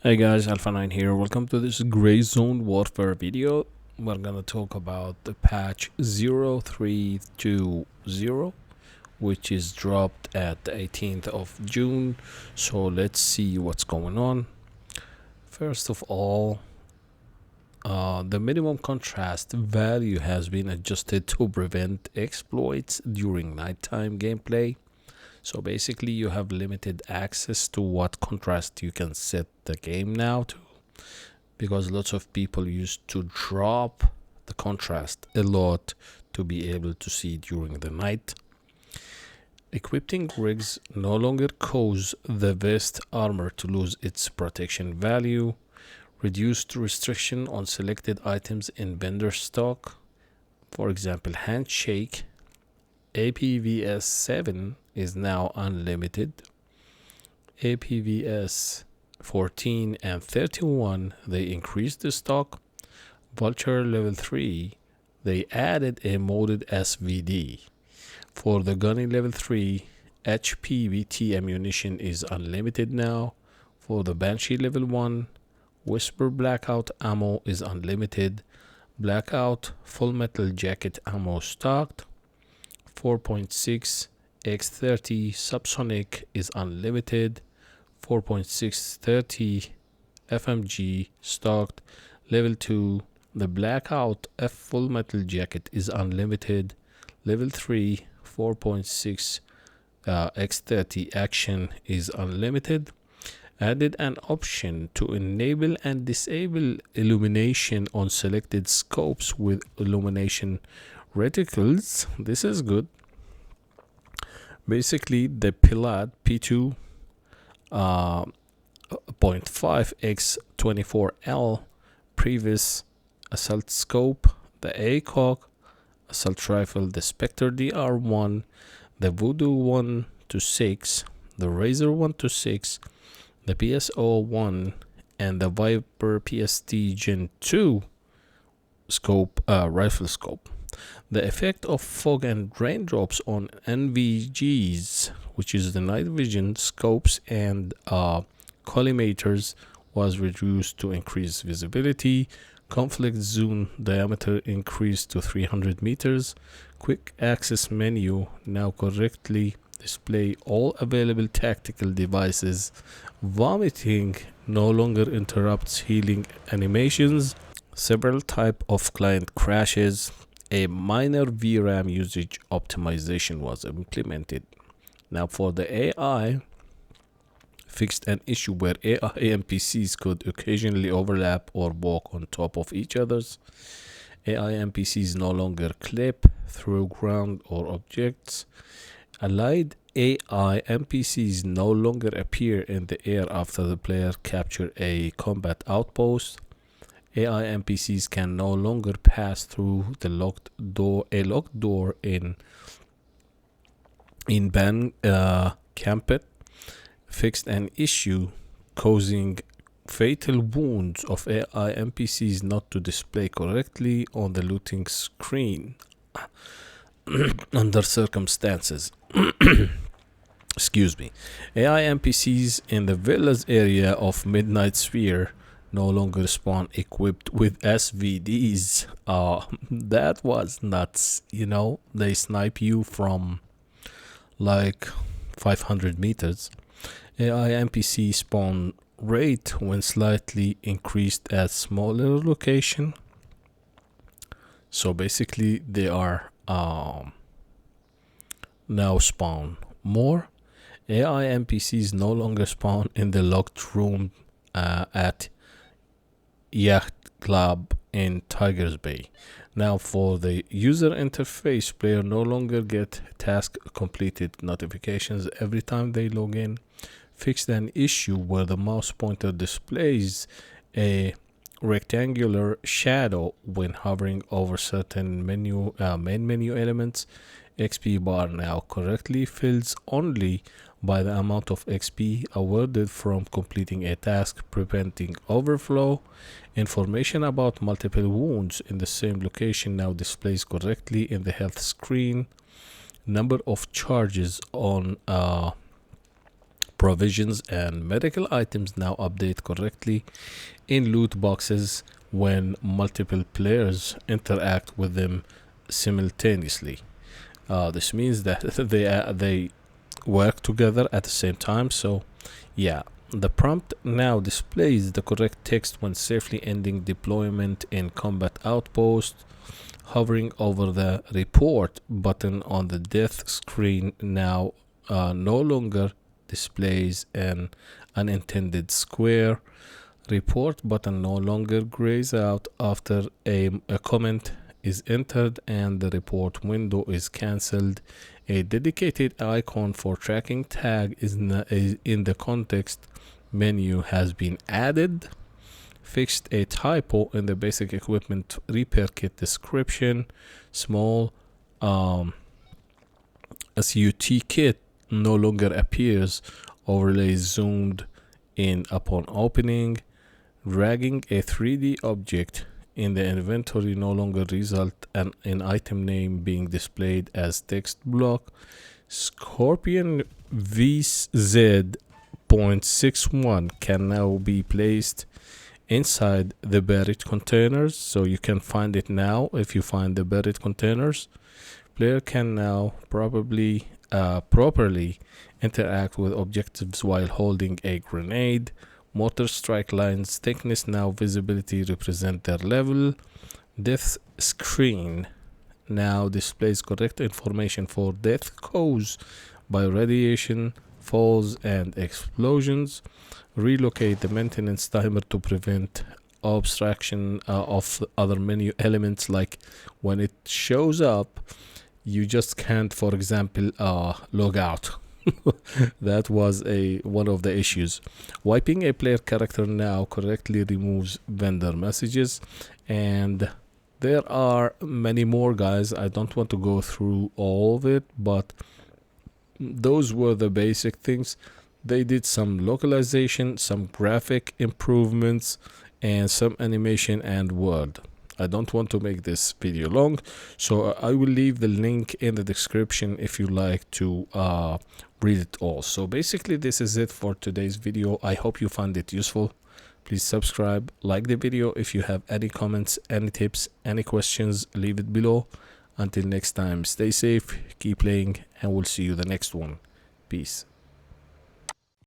Hey guys, Alpha 9 here. Welcome to this Gray Zone Warfare video. We're gonna talk about the patch 0320, which is dropped at the 18th of June. So let's see what's going on. First of all, the minimum contrast value has been adjusted to prevent exploits during nighttime gameplay. So basically you have limited access to what contrast you can set the game now to, because lots of people used to drop the contrast a lot to be able to see during the night. Equipping rigs no longer cause the vest armor to lose its protection value. Reduced restriction on selected items in vendor stock. For example, handshake APVS 7 is now unlimited. APVS 14 and 31, they increased the stock. Vulture level 3, they added a modded SVD. For the Gunny level 3, HPVT ammunition is unlimited now. For the Banshee level 1, Whisper Blackout ammo is unlimited. Blackout Full Metal Jacket ammo stocked. 4.6 X30 Subsonic is unlimited. 4.630 FMG stocked. Level 2, the Blackout F Full Metal Jacket is unlimited. Level 3, 4.6 X30 Action is unlimited. Added an option to enable and disable illumination on selected scopes with illumination reticles. This is good. Basically, the Pilad P2 0.5x24L previous assault scope, the ACOG assault rifle, the Spectre DR1, the Voodoo 1 to 6, the Razor 1 to 6, the PSO 1, and the Viper PST Gen 2 scope, rifle scope. The effect of fog and raindrops on NVGs, which is the night vision scopes and collimators, was reduced to increase visibility. Conflict zone diameter increased to 300 meters. Quick access menu now correctly display all available tactical devices. Vomiting no longer interrupts healing animations. Several type of client crashes. A minor VRAM usage optimization was implemented. Now for the AI, fixed an issue where AI NPCs could occasionally overlap or walk on top of each other's. AI NPCs no longer clip through ground or objects. Allied AI NPCs no longer appear in the air after the player capture a combat outpost. AI NPCs can no longer pass through the locked door in Ban Campet. Fixed an issue causing fatal wounds of AI NPCs not to display correctly on the looting screen under circumstances. Excuse me. AI NPCs in the villas area of Midnight Sphere no longer spawn equipped with SVDs. That was nuts. They snipe you from like 500 meters. AI NPC spawn rate when slightly increased at smaller location. So basically they are now spawn more. AI NPCs no longer spawn in the locked room at Yacht Club in Tigers Bay. Now for the user interface, player no longer get task completed notifications every time they log in. Fixed an issue where the mouse pointer displays a rectangular shadow when hovering over certain main menu elements. XP bar now correctly fills only by the amount of XP awarded from completing a task, preventing overflow. Information about multiple wounds in the same location now displays correctly in the health screen. Number of charges on Provisions and medical items now update correctly in loot boxes when multiple players interact with them simultaneously. This means that they work together at the same time. So yeah, the prompt now displays the correct text when safely ending deployment in combat outpost. Hovering over the report button on the death screen now no longer displays an unintended square. Report button no longer grays out after a comment is entered and the report window is cancelled. A dedicated icon for tracking tag is in the context menu has been added. Fixed a typo in the basic equipment repair kit description. Small SUT kit no longer appears. Overlay zoomed in upon opening. Dragging a 3D object in the inventory no longer result in item name being displayed as text block. Scorpion VZ.61 can now be placed inside the buried containers, so you can find it now. If you find the buried containers, player can now properly interact with objectives while holding a grenade. Mortar strike lines thickness now visibility represent their level. Death screen now displays correct information for death caused by radiation, falls and explosions. Relocate the maintenance timer to prevent obstruction of other menu elements, like when it shows up you just can't, for example, log out. That was one of the issues. Wiping a player character now correctly removes vendor messages, and there are many more, guys. I don't want to go through all of it, but those were the basic things. They did some localization, some graphic improvements, and some animation and word. I don't want to make this video long, so I will leave the link in the description if you like to read it all. So basically this is it for today's video. I hope you found it useful. Please subscribe, like the video. If you have any comments, any tips, any questions, leave it below. Until next time, stay safe, keep playing, and we'll see you the next one. Peace.